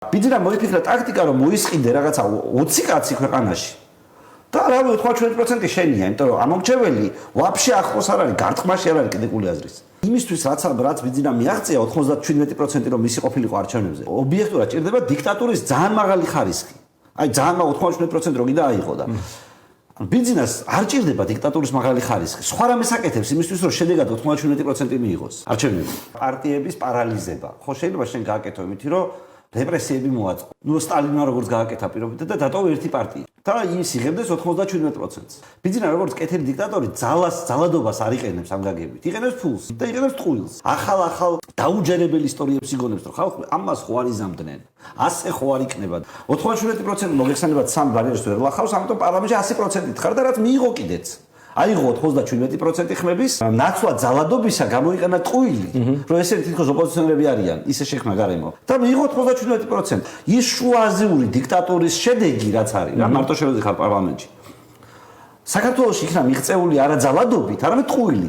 ბიძინამ მოიფიქრა ტაქტიკა, რომ მოისყიდე რაღაცა 20 კაცი ქვეყანაში. და რავი 90% შენია, იმიტომ რომ ამომრჩეველი ვაფშე ახლოს არ არის, გარტყმაში არ არის კიდეკული აზრის. იმისთვის რაც ბიძინამ მიაღწია 97% რომ მისი ყოფილიყო არჩევნებზე. ობიექტურად ჭირდება დიქტატურის ძალიან მაღალი ხარისხი. აი ძალიან 97% რო კიდე აიღო და ბიძინას არ ჭირდება დიქტატურის მაღალი ხარისხი. სხვა რამეს აკეთებს იმისთვის რომ შედეგად 97% მიიღოს არჩევნებში. პარტიების პარალიზება. ხო შეიძლება შენ გააკეთო იმით რომ რეპრესიები მოაწყო. ნუ სტალინმა როგორც გააკეთა პირობითად და დატოვა ერთი პარტია. და ის იღებდეს 97%-ს. ბიძინა როგორც კეთილი დიქტატორი ძალადობას არ იყენებს ამ გაგებით. იყენებს ფულს და იყენებს ტყუილს. ახალ დაუჯერებელი ისტორიებს იგონებს, რომ ხალხი ამას ხო არ იზამდნენ. ასე ხო არ იქნება. 97% მოგეხსენებათ სამ ბარიერს ვერ ლახავს, ამიტომ პარლამენტში 100%-ით ხარ და რაც მიიღო კიდეც. აიღო 97% ხმების, ნაცვლად ძალადობისა გამოიყენა ტყუილი, რომ ესენი თითქოს ოპოზიციონერები არიან, ისე შექმნა გარემო. და მიიღო 97%. ის შუააზიური დიქტატურის შედეგი რაც არის, რა მარტო შევეძახარ პარლამენტში. საქართველოში იქნა მიღწეული არა ძალადობით, არამედ ტყუილით.